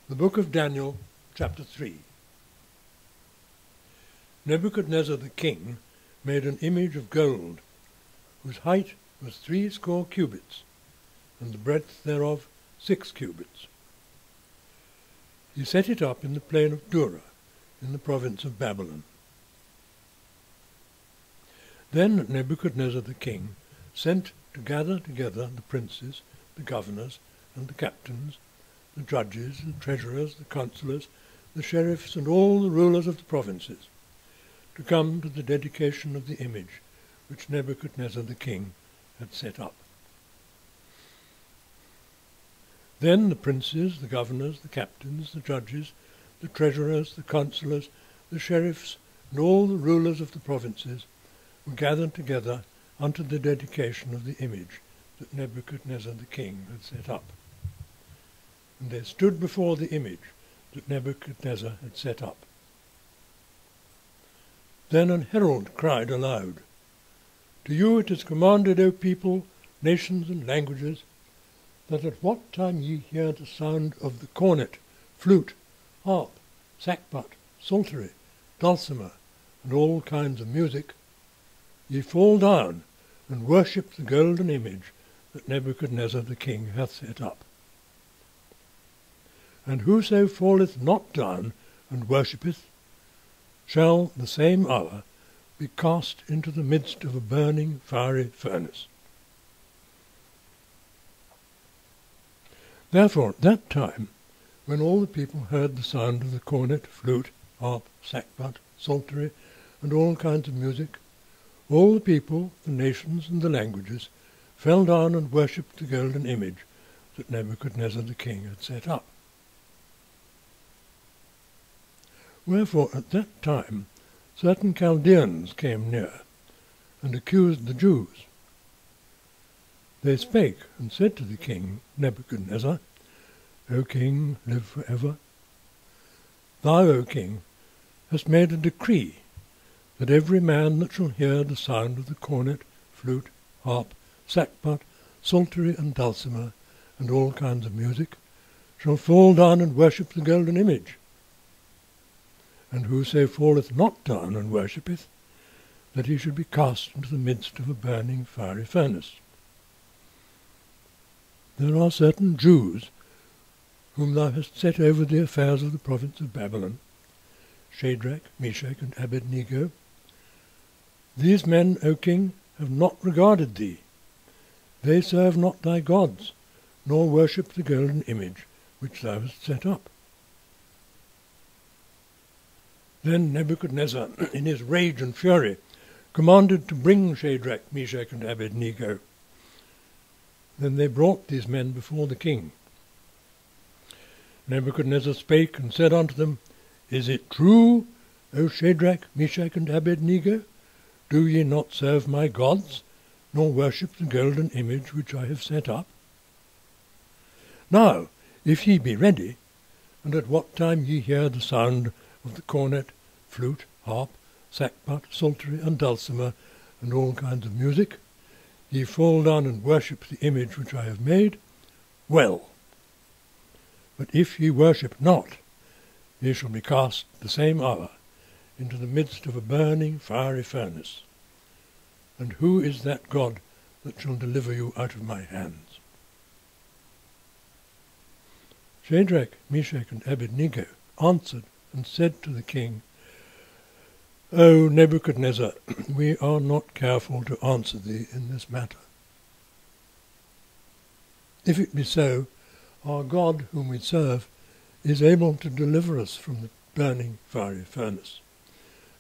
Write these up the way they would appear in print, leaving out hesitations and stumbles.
The Book of Daniel, chapter 3. Nebuchadnezzar the king made an image of gold, whose height was 60 cubits, and the breadth thereof 6 cubits. He set it up in the plain of Dura, in the province of Babylon. Then Nebuchadnezzar the king sent to gather together the princes, the governors, and the captains, the judges, the treasurers, the councillors, the sheriffs, and all the rulers of the provinces, to come to the dedication of the image which Nebuchadnezzar the king had set up. Then the princes, the governors, the captains, the judges, the treasurers, the councillors, the sheriffs, and all the rulers of the provinces were gathered together unto the dedication of the image that Nebuchadnezzar the king had set up. And they stood before the image that Nebuchadnezzar had set up. Then an herald cried aloud, To you it is commanded, O people, nations, and languages, that at what time ye hear the sound of the cornet, flute, harp, sackbut, psaltery, dulcimer, and all kinds of music, ye fall down and worship the golden image that Nebuchadnezzar the king hath set up. And whoso falleth not down and worshippeth shall the same hour be cast into the midst of a burning fiery furnace. Therefore at that time, when all the people heard the sound of the cornet, flute, harp, sackbut, psaltery, and all kinds of music, all the people, the nations, and the languages fell down and worshipped the golden image that Nebuchadnezzar the king had set up. Wherefore at that time certain Chaldeans came near, and accused the Jews. They spake and said to the king Nebuchadnezzar, O king, live for ever. Thou, O king, hast made a decree that every man that shall hear the sound of the cornet, flute, harp, sackbut, psaltery, and dulcimer, and all kinds of music, shall fall down and worship the golden image. And whoso falleth not down and worshippeth, that he should be cast into the midst of a burning fiery furnace. There are certain Jews whom thou hast set over the affairs of the province of Babylon, Shadrach, Meshach, and Abednego. These men, O king, have not regarded thee. They serve not thy gods, nor worship the golden image which thou hast set up. Then Nebuchadnezzar, in his rage and fury, commanded to bring Shadrach, Meshach, and Abednego. Then they brought these men before the king. Nebuchadnezzar spake and said unto them, Is it true, O Shadrach, Meshach, and Abednego? Do ye not serve my gods, nor worship the golden image which I have set up? Now, if ye be ready, and at what time ye hear the sound of the cornet, flute, harp, sackbut, psaltery, and dulcimer, and all kinds of music, ye fall down and worship the image which I have made, well. But if ye worship not, ye shall be cast the same hour into the midst of a burning fiery furnace. And who is that God that shall deliver you out of my hands? Shadrach, Meshach, and Abednego answered and said to the king, O Nebuchadnezzar, we are not careful to answer thee in this matter. If it be so, our God whom we serve is able to deliver us from the burning fiery furnace,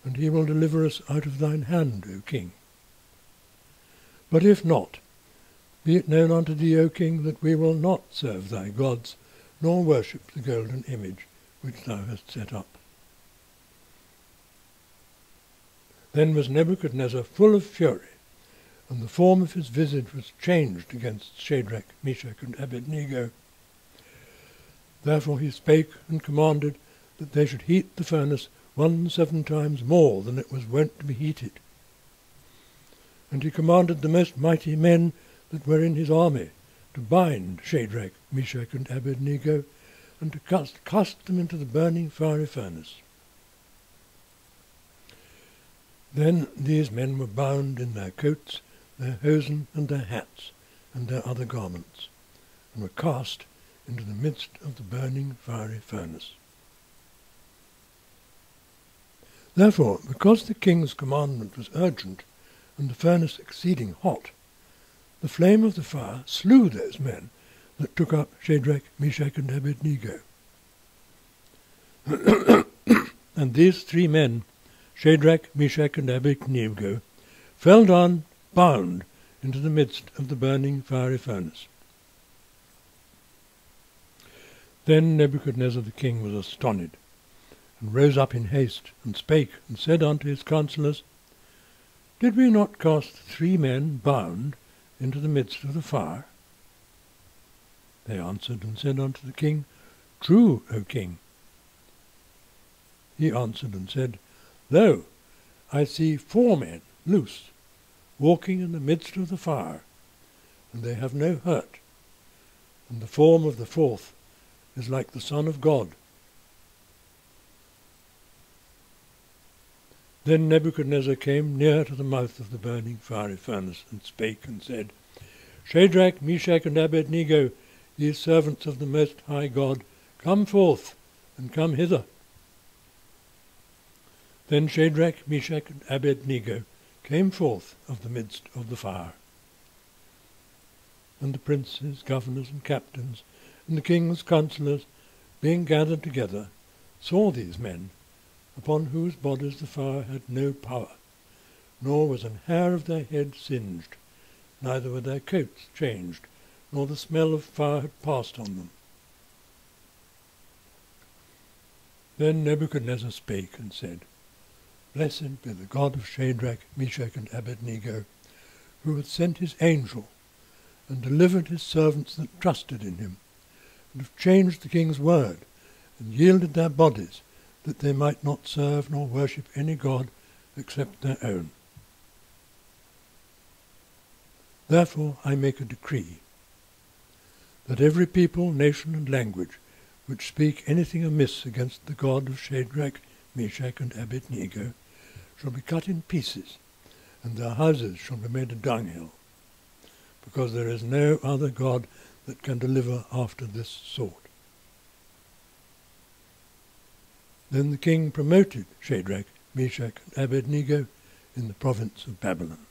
and he will deliver us out of thine hand, O king. But if not, be it known unto thee, O king, that we will not serve thy gods, nor worship the golden image which thou hast set up. Then was Nebuchadnezzar full of fury, and the form of his visage was changed against Shadrach, Meshach, and Abednego. Therefore he spake and commanded that they should heat the furnace 17 times more than it was wont to be heated. And he commanded the most mighty men that were in his army to bind Shadrach, Meshach, and Abednego, and to cast them into the burning fiery furnace. Then these men were bound in their coats, their hosen, and their hats, and their other garments, and were cast into the midst of the burning fiery furnace. Therefore, because the king's commandment was urgent, and the furnace exceeding hot, the flame of the fire slew those men that took up Shadrach, Meshach, and Abednego. And these three men, Shadrach, Meshach, and Abednego, fell down bound into the midst of the burning fiery furnace. Then Nebuchadnezzar the king was astonished, and rose up in haste, and spake, and said unto his counselors, Did we not cast 3 men bound into the midst of the fire? They answered and said unto the king, True, O king. He answered and said, Lo, I see 4 men loose, walking in the midst of the fire, and they have no hurt, and the form of the 4th is like the Son of God. Then Nebuchadnezzar came near to the mouth of the burning fiery furnace, and spake and said, Shadrach, Meshach, and Abednego, ye servants of the Most High God, come forth, and come hither. Then Shadrach, Meshach, and Abednego came forth of the midst of the fire. And the princes, governors, and captains, and the king's counsellors, being gathered together, saw these men, upon whose bodies the fire had no power, nor was an hair of their head singed, neither were their coats changed, nor the smell of fire had passed on them. Then Nebuchadnezzar spake and said, Blessed be the God of Shadrach, Meshach, and Abednego, who hath sent his angel, and delivered his servants that trusted in him, and have changed the king's word, and yielded their bodies, that they might not serve nor worship any god except their own. Therefore I make a decree, that every people, nation, and language which speak anything amiss against the God of Shadrach, Meshach, and Abednego shall be cut in pieces, and their houses shall be made a dunghill, because there is no other God that can deliver after this sort. Then the king promoted Shadrach, Meshach, and Abednego in the province of Babylon.